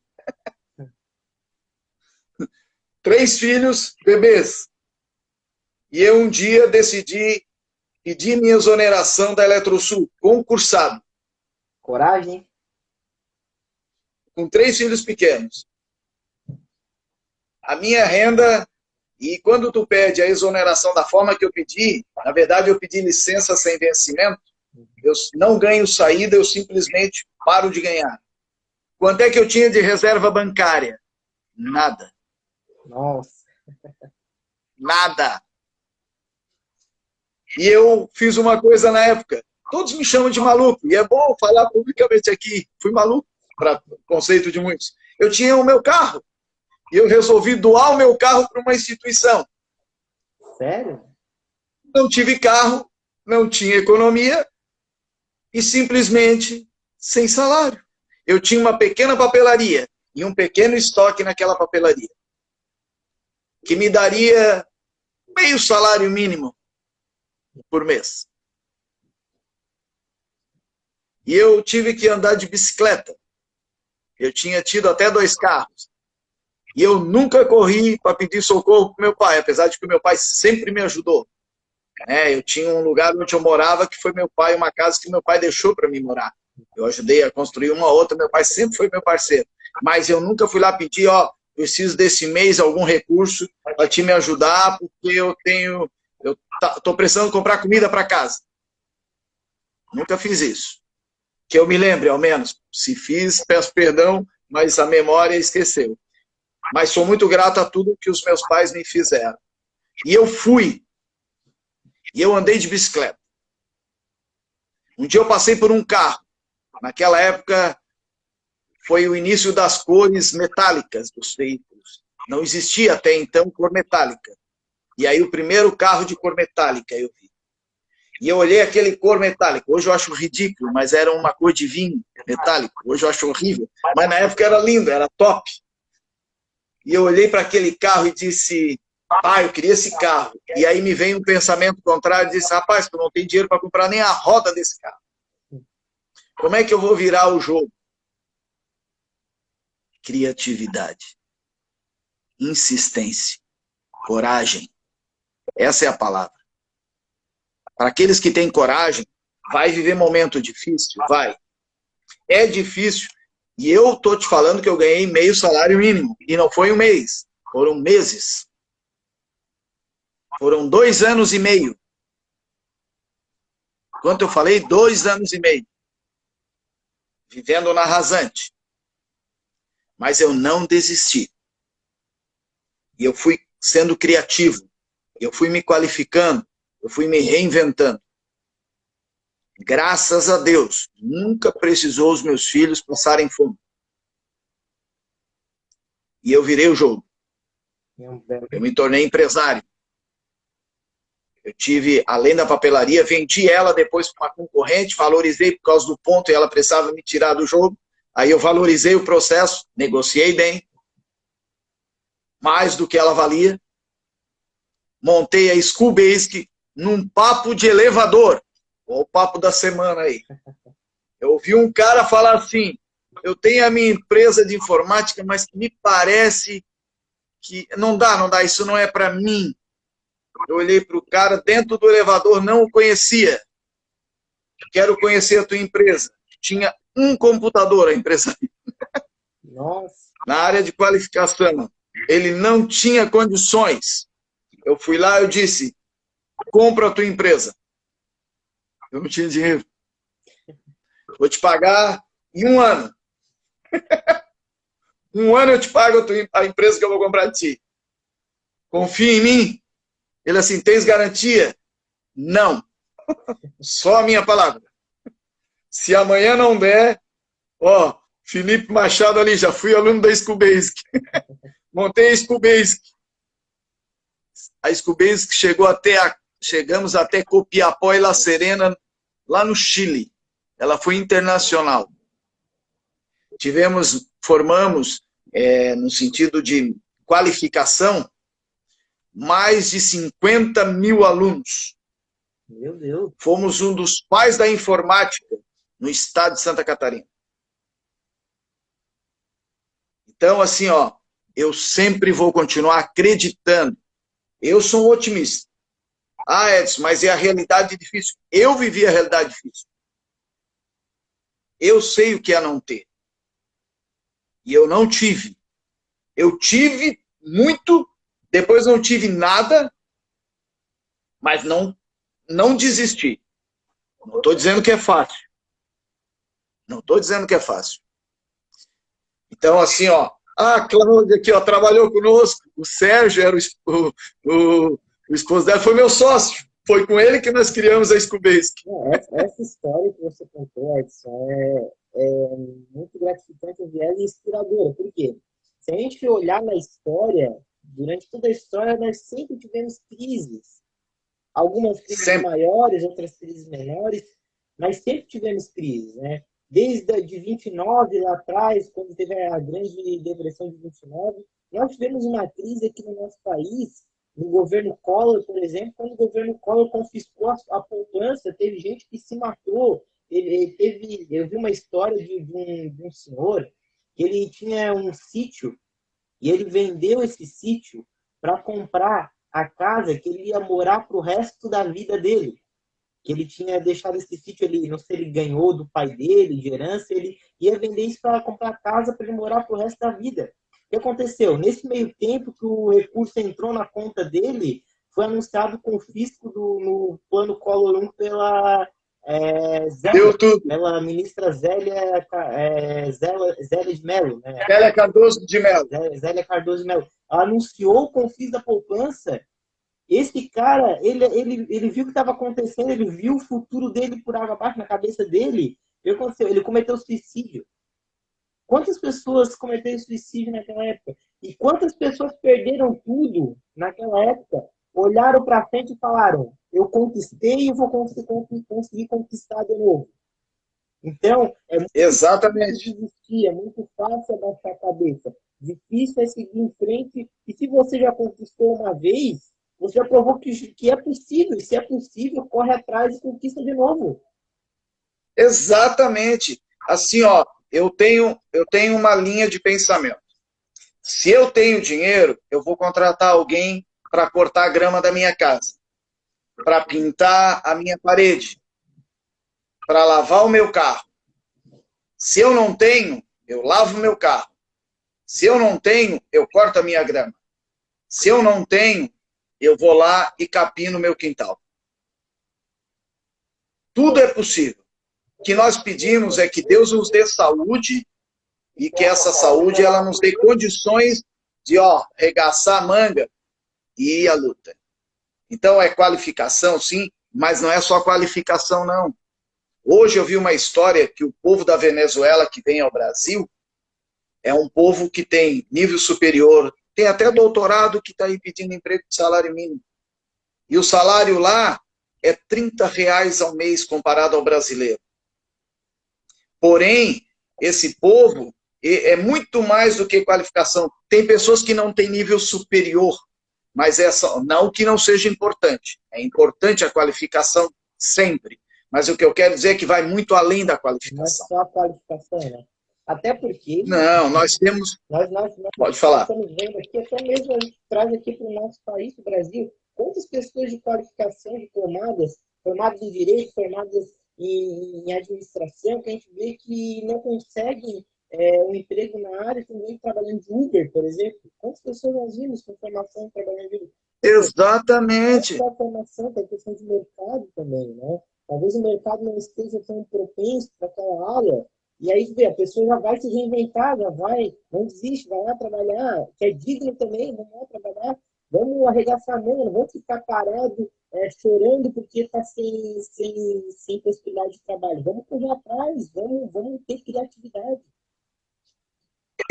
3 filhos, bebês. E eu um dia decidi pedir minha exoneração da Eletrosul, concursado. Coragem? Com 3 filhos pequenos. A minha renda, e quando tu pede a exoneração da forma que eu pedi, na verdade eu pedi licença sem vencimento, eu não ganho saída, eu simplesmente paro de ganhar. Quanto é que eu tinha de reserva bancária? Nada. Nossa. Nada. E eu fiz uma coisa na época. Todos me chamam de maluco, e é bom falar publicamente aqui. Fui maluco, para o conceito de muitos. Eu tinha o meu carro, e eu resolvi doar o meu carro para uma instituição. Sério? Não tive carro, não tinha economia, e simplesmente sem salário. Eu tinha uma pequena papelaria, e um pequeno estoque naquela papelaria, que me daria meio salário mínimo por mês. E eu tive que andar de bicicleta. Eu tinha tido até 2 carros. E eu nunca corri para pedir socorro para meu pai, apesar de que o meu pai sempre me ajudou. Eu tinha um lugar onde eu morava que foi meu pai, uma casa que meu pai deixou para mim morar. Eu ajudei a construir uma outra, meu pai sempre foi meu parceiro. Mas eu nunca fui lá pedir, preciso desse mês algum recurso para te me ajudar, porque eu estou precisando comprar comida para casa. Nunca fiz isso. Que eu me lembre, ao menos. Se fiz, peço perdão, mas a memória esqueceu. Mas sou muito grato a tudo que os meus pais me fizeram. E eu fui. E eu andei de bicicleta. Um dia eu passei por um carro. Naquela época, foi o início das cores metálicas dos veículos. Não existia até então cor metálica. E aí o primeiro carro de cor metálica eu vi. E eu olhei aquele cor metálico. Hoje eu acho ridículo, mas era uma cor de vinho metálico. Hoje eu acho horrível. Mas na época era lindo, era top. E eu olhei para aquele carro e disse, pai, eu queria esse carro. E aí me veio um pensamento contrário e disse, rapaz, tu não tem dinheiro para comprar nem a roda desse carro. Como é que eu vou virar o jogo? Criatividade. Insistência. Coragem. Essa é a palavra. Para aqueles que têm coragem, vai viver momento difícil? Vai. É difícil. E eu estou te falando que eu ganhei meio salário mínimo. E não foi um mês. Foram meses. Foram 2 anos e meio. Quanto eu falei? 2 anos e meio. Vivendo na rasante. Mas eu não desisti. E eu fui sendo criativo. Eu fui me qualificando. Eu fui me reinventando. Graças a Deus, nunca precisou os meus filhos passarem fome. E eu virei o jogo. Eu me tornei empresário. Eu tive, além da papelaria, vendi ela depois para uma concorrente, valorizei por causa do ponto e ela precisava me tirar do jogo. Aí eu valorizei o processo, negociei bem, mais do que ela valia. Montei a School Basic num papo de elevador. Olha o papo da semana aí. Eu ouvi um cara falar assim, eu tenho a minha empresa de informática, mas me parece que não dá, isso não é para mim. Eu olhei para o cara dentro do elevador, não o conhecia. Quero conhecer a tua empresa. Tinha um computador, a empresa. Nossa. Na área de qualificação. Ele não tinha condições. Eu fui lá e disse, compra a tua empresa. Eu não tinha dinheiro. Vou te pagar em 1 ano. 1 ano eu te pago a empresa que eu vou comprar de ti. Confia em mim? Ele assim, tens garantia? Não. Só a minha palavra. Se amanhã não der, ó, Felipe Machado ali, já fui aluno da School Basic. Montei a School Basic. A School Basic chegamos até Copiapó e La Serena, lá no Chile. Ela foi internacional. Formamos, no sentido de qualificação, mais de 50 mil alunos. Meu Deus. Fomos um dos pais da informática no estado de Santa Catarina. Então, assim, ó, eu sempre vou continuar acreditando. Eu sou um otimista. Ah, Edson, mas é a realidade difícil. Eu vivi a realidade difícil. Eu sei o que é não ter. E eu não tive. Eu tive muito, depois não tive nada, mas não desisti. Não estou dizendo que é fácil. Não estou dizendo que é fácil. Então, assim, ó, a Cláudia aqui, ó, trabalhou conosco, o Sérgio era o esposo dela, foi meu sócio. Foi com ele que nós criamos a School Basic. Essa história que você contou, Edson, é muito gratificante e inspiradora. Por quê? Se a gente olhar na história, durante toda a história, nós sempre tivemos crises. Algumas crises maiores, outras crises menores, mas sempre tivemos crises, né? Desde a de 29 lá atrás, quando teve a grande depressão de 29, nós tivemos uma crise aqui no nosso país, no governo Collor, por exemplo, quando o governo Collor confiscou a poupança, teve gente que se matou. Eu vi uma história de um senhor que ele tinha um sítio e ele vendeu esse sítio para comprar a casa que ele ia morar para o resto da vida dele. Que ele tinha deixado esse sítio, não sei, ele ganhou do pai dele, de herança, ele ia vender isso para comprar casa para ele morar para o resto da vida. O que aconteceu? Nesse meio tempo que o recurso entrou na conta dele, foi anunciado o confisco no plano Collor 1 pela pela ministra Zélia de Mello. Né? Zélia Cardoso de Mello. Zélia Cardoso de Mello. Ela anunciou o confisco da poupança. Esse cara, ele viu o que estava acontecendo, ele viu o futuro dele por água abaixo na cabeça dele. O que aconteceu? Ele cometeu suicídio. Quantas pessoas cometeram suicídio naquela época? E quantas pessoas perderam tudo naquela época? Olharam para frente e falaram, eu conquistei e vou conseguir conquistar de novo. Então, é muito Exatamente. difícil desistir, é muito fácil abaixar a cabeça. Difícil é seguir em frente. E se você já conquistou uma vez, você já provou que é possível. E se é possível, corre atrás e conquista de novo. Exatamente. Assim, ó, eu tenho uma linha de pensamento. Se eu tenho dinheiro, eu vou contratar alguém para cortar a grama da minha casa, para pintar a minha parede, para lavar o meu carro. Se eu não tenho, eu lavo o meu carro. Se eu não tenho, eu corto a minha grama. Se eu não tenho, eu vou lá e capino o meu quintal. Tudo é possível. O que nós pedimos é que Deus nos dê saúde e que essa saúde ela nos dê condições de regaçar a manga e ir à luta. Então é qualificação, sim, mas não é só qualificação, não. Hoje eu vi uma história que o povo da Venezuela que vem ao Brasil é um povo que tem nível superior, tem até doutorado que está aí pedindo emprego de salário mínimo. E o salário lá é R$ 30 ao mês comparado ao brasileiro. Porém, esse povo é muito mais do que qualificação. Tem pessoas que não têm nível superior, mas não que não seja importante. É importante a qualificação sempre. Mas o que eu quero dizer é que vai muito além da qualificação. Não é só a qualificação, né? Até porque... Não, nós temos... Pode falar. Nós estamos vendo aqui, até mesmo a gente traz aqui para o nosso país, o Brasil, quantas pessoas de qualificação, de formadas em direito, formadas em administração, que a gente vê que não conseguem um emprego na área, também trabalhando de Uber, por exemplo. Quantas pessoas nós vimos com formação trabalhando de Uber? Exatamente. Não é só a formação, tem a questão de mercado também, né? Talvez o mercado não esteja tão propenso para aquela área, e aí a pessoa já vai se reinventar, já vai, não desiste, vai lá trabalhar, que é digno também, vamos lá trabalhar, vamos arregaçar a mão, não vamos ficar parado, chorando porque está sem possibilidade de trabalho. Vamos correr atrás, vamos ter criatividade.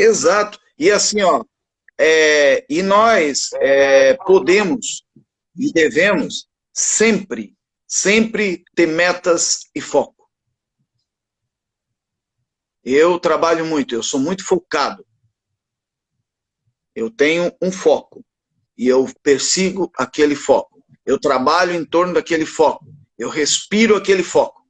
Exato. E assim, ó, e nós podemos e devemos sempre ter metas e foco. Eu trabalho muito, eu sou muito focado. Eu tenho um foco e eu persigo aquele foco. Eu trabalho em torno daquele foco. Eu respiro aquele foco.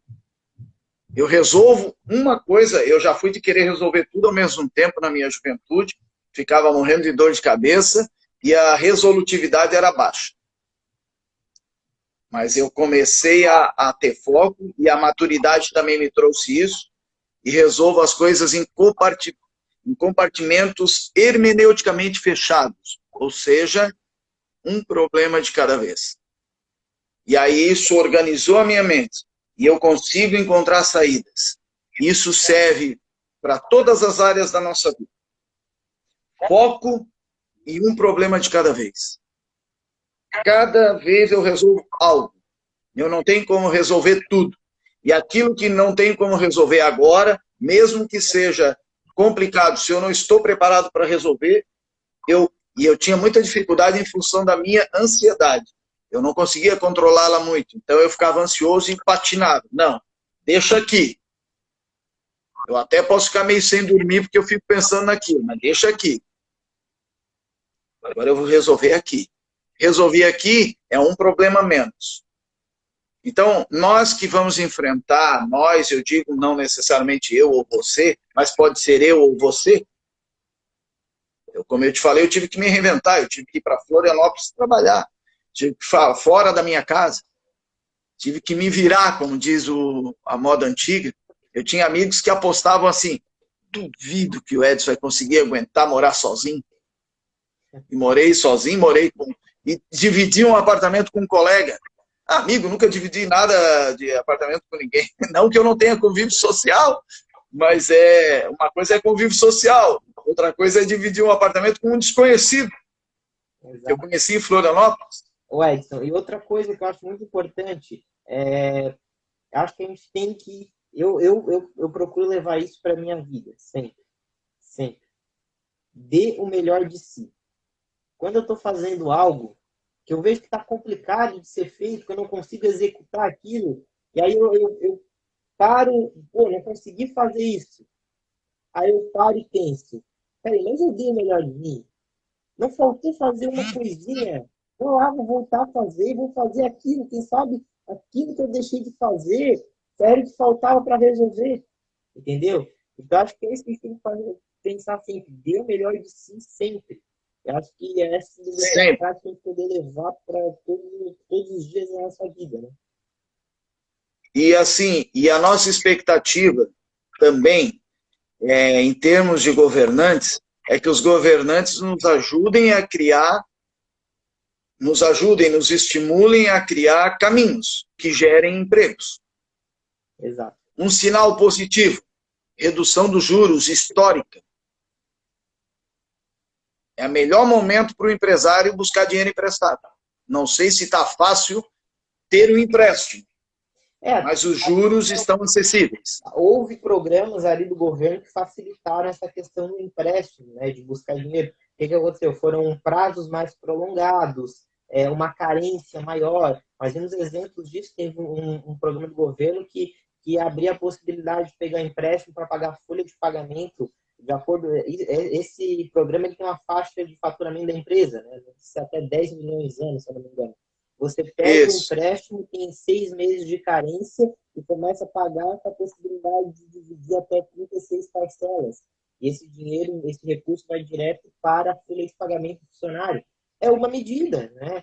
Eu resolvo uma coisa, eu já fui de querer resolver tudo ao mesmo tempo na minha juventude, ficava morrendo de dor de cabeça e a resolutividade era baixa. Mas eu comecei a ter foco e a maturidade também me trouxe isso. E resolvo as coisas em compartimentos hermeneuticamente fechados, ou seja, um problema de cada vez. E aí isso organizou a minha mente, e eu consigo encontrar saídas. Isso serve para todas as áreas da nossa vida. Foco e um problema de cada vez. Cada vez eu resolvo algo. Eu não tenho como resolver tudo. E aquilo que não tem como resolver agora, mesmo que seja complicado, se eu não estou preparado para resolver, eu tinha muita dificuldade em função da minha ansiedade. Eu não conseguia controlá-la muito, então eu ficava ansioso e patinado. Não, deixa aqui. Eu até posso ficar meio sem dormir porque eu fico pensando naquilo, mas deixa aqui. Agora eu vou resolver aqui. Resolver aqui é um problema menos. Então, nós que vamos enfrentar, eu digo não necessariamente eu ou você, mas pode ser eu ou você. Como eu te falei, eu tive que me reinventar, eu tive que ir para Florianópolis trabalhar, tive que ir fora da minha casa, tive que me virar, como diz a moda antiga. Eu tinha amigos que apostavam assim, duvido que o Edson vai conseguir aguentar morar sozinho. E morei sozinho, e dividi um apartamento com um colega. Amigo, nunca dividi nada de apartamento com ninguém. Não que eu não tenha convívio social, mas uma coisa é convívio social, outra coisa é dividir um apartamento com um desconhecido. Exato. Eu conheci em Florianópolis. Edson, e outra coisa que eu acho muito importante, acho que a gente tem que... Eu procuro levar isso para a minha vida, sempre. Sempre. Dê o melhor de si. Quando eu estou fazendo algo que eu vejo que está complicado de ser feito, que eu não consigo executar aquilo, e aí eu paro, não consegui fazer isso. Aí eu paro e penso, peraí, mas eu dei o melhor de mim? Não faltou fazer uma coisinha? Vou lá, vou voltar a fazer, vou fazer aquilo, quem sabe aquilo que eu deixei de fazer, era o que faltava para resolver. Entendeu? Então acho que é isso que a gente tem que fazer, pensar sempre, dê o melhor de si sempre. Eu acho que essa é a que a gente poder levar para todos os dias da nossa vida, né? E assim, a nossa expectativa também, em termos de governantes, é que os governantes nos ajudem, nos estimulem a criar caminhos que gerem empregos. Exato. Um sinal positivo, redução dos juros histórica. É o melhor momento para o empresário buscar dinheiro emprestado. Não sei se está fácil ter um empréstimo. É, mas os juros estão acessíveis. houve programas ali do governo que facilitaram essa questão do empréstimo, né, de buscar dinheiro. O que que aconteceu? Foram prazos mais prolongados, uma carência maior. Nós vimos exemplos disso. Teve um programa do governo que abria a possibilidade de pegar empréstimo para pagar folha de pagamento. De acordo, esse programa ele tem uma faixa de faturamento da empresa, né, até 10 milhões de anos, se eu não me engano. Você pega o Isso. empréstimo, tem 6 meses de carência e começa a pagar com a possibilidade de dividir até 36 parcelas. E esse dinheiro, esse recurso vai direto para a folha de pagamento do funcionário. É uma medida, né?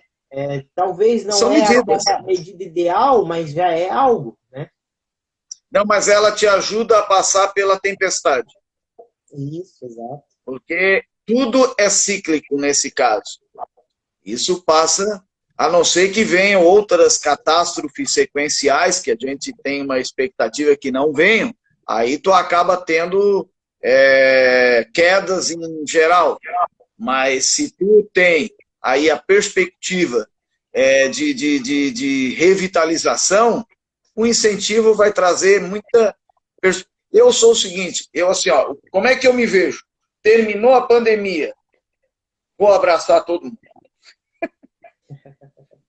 Talvez não São é medidas. a medida ideal, mas já é algo, né? Não, mas ela te ajuda a passar pela tempestade. Isso, exato. Porque tudo é cíclico nesse caso. Isso passa, a não ser que venham outras catástrofes sequenciais, que a gente tem uma expectativa que não venham, aí tu acaba tendo quedas em geral. Mas se tu tem aí a perspectiva de revitalização, o incentivo vai trazer muita. Eu sou o seguinte, eu assim, ó, como é que eu me vejo? Terminou a pandemia, vou abraçar todo mundo.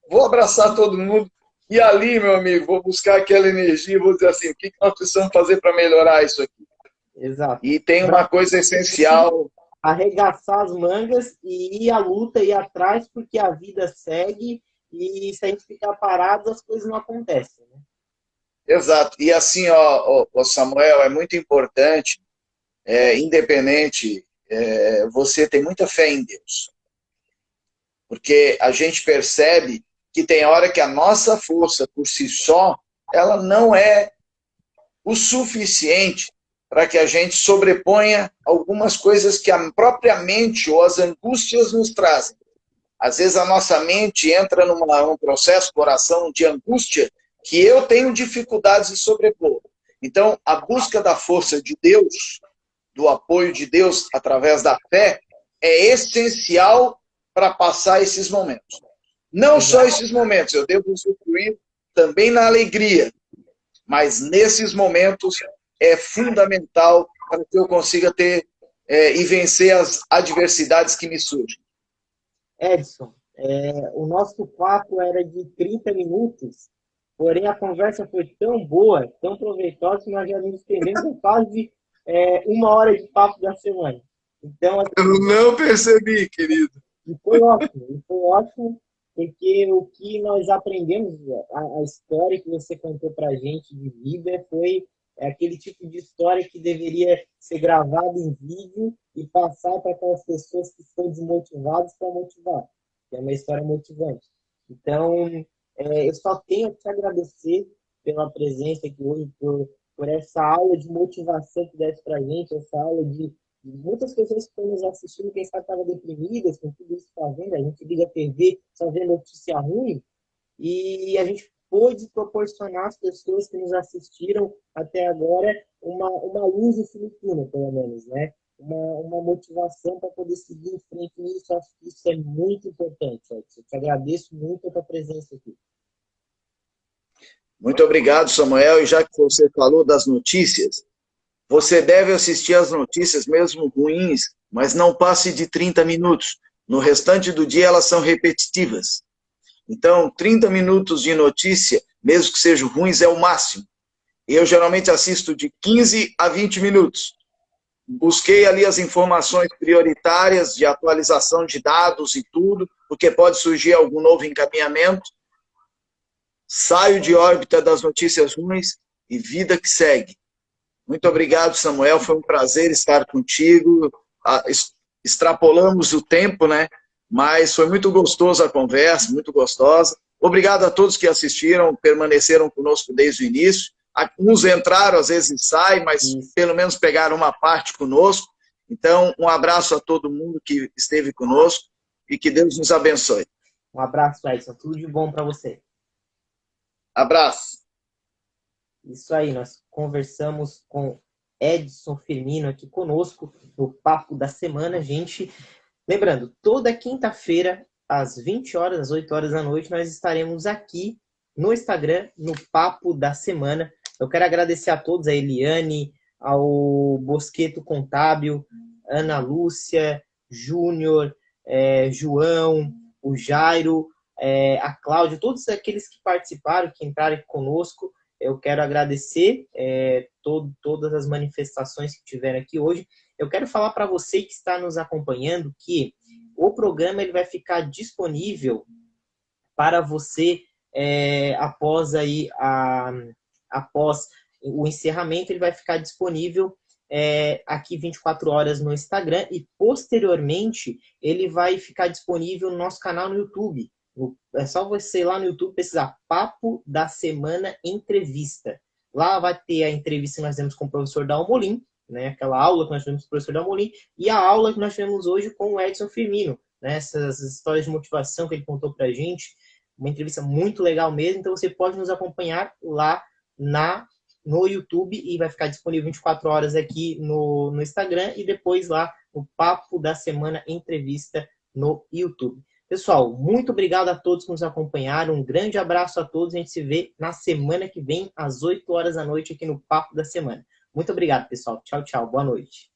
Vou abraçar todo mundo e ali, meu amigo, vou buscar aquela energia, vou dizer assim, o que nós precisamos fazer para melhorar isso aqui? Exato. E tem uma coisa essencial. Arregaçar as mangas e ir à luta, ir atrás, porque a vida segue e se a gente ficar parado, as coisas não acontecem, né? Exato. E assim, ó, Samuel, é muito importante, independente, você tem muita fé em Deus. Porque a gente percebe que tem hora que a nossa força por si só, ela não é o suficiente para que a gente sobreponha algumas coisas que a própria mente ou as angústias nos trazem. Às vezes a nossa mente entra num processo, coração de angústia, que eu tenho dificuldades de sobrepor. Então, a busca da força de Deus, do apoio de Deus através da fé, é essencial para passar esses momentos. Não só esses momentos, eu devo usufruir também na alegria, mas nesses momentos é fundamental para que eu consiga ter e vencer as adversidades que me surgem. Edson, o nosso papo era de 30 minutos, porém a conversa foi tão boa, tão proveitosa, que nós já nos estendemos em quase 1 hora de papo da semana. Então, assim, Eu não percebi, querido. e foi ótimo, porque o que nós aprendemos, a história que você contou para a gente de vida foi aquele tipo de história que deveria ser gravada em vídeo e passar para aquelas pessoas que estão desmotivadas para motivar, que é uma história motivante. Então, eu só tenho que te agradecer pela presença aqui hoje, por essa aula de motivação que desse para a gente, essa aula de muitas pessoas que estão nos assistindo, quem sabe estavam deprimidas com tudo isso que está vendo, a gente liga a TV só vê notícia ruim, e a gente pôde proporcionar às pessoas que nos assistiram até agora uma luz no fim do túnel, pelo menos, né? Uma motivação para poder seguir em frente nisso. Acho que isso é muito importante. Eu te agradeço muito a tua presença aqui. Muito obrigado, Samuel. E já que você falou das notícias, você deve assistir as notícias, mesmo ruins, mas não passe de 30 minutos. No restante do dia, elas são repetitivas. Então, 30 minutos de notícia, mesmo que sejam ruins, é o máximo. Eu geralmente assisto de 15 a 20 minutos. Busquei ali as informações prioritárias de atualização de dados e tudo, porque pode surgir algum novo encaminhamento. Saio de órbita das notícias ruins e vida que segue. Muito obrigado, Samuel. Foi um prazer estar contigo. Extrapolamos o tempo, né? Mas foi muito gostosa a conversa, muito gostosa. Obrigado a todos que assistiram, permaneceram conosco desde o início. Uns entraram, às vezes saem, mas pelo menos pegaram uma parte conosco. Então, um abraço a todo mundo que esteve conosco e que Deus nos abençoe. Um abraço, Edson. Tudo de bom para você. Abraço. Isso aí, nós conversamos com Edson Firmino aqui conosco no Papo da Semana, gente. Lembrando, toda quinta-feira, às 20 horas, às 8 horas da noite, nós estaremos aqui no Instagram, no Papo da Semana. Eu quero agradecer a todos, a Eliane, ao Bosqueto Contábil, Ana Lúcia, Júnior, João, o Jairo, a Cláudia, todos aqueles que participaram, que entraram aqui conosco. Eu quero agradecer todas as manifestações que tiveram aqui hoje. Eu quero falar para você que está nos acompanhando que o programa ele vai ficar disponível para você após o encerramento, ele vai ficar disponível aqui 24 horas no Instagram e posteriormente ele vai ficar disponível no nosso canal no YouTube. É só você ir lá no YouTube pesquisar Papo da Semana Entrevista. Lá vai ter a entrevista que nós temos com o professor Dalmolin, né? Aquela aula que nós tivemos com o professor Dalmolin, e a aula que nós tivemos hoje com o Edson Firmino, né? Essas histórias de motivação que ele contou pra gente. Uma entrevista muito legal mesmo, então você pode nos acompanhar lá no YouTube e vai ficar disponível 24 horas aqui no Instagram e depois lá no Papo da Semana Entrevista no YouTube. Pessoal, muito obrigado a todos que nos acompanharam, um grande abraço a todos, a gente se vê na semana que vem às 8 horas da noite aqui no Papo da Semana. Muito obrigado, pessoal. Tchau, tchau. Boa noite.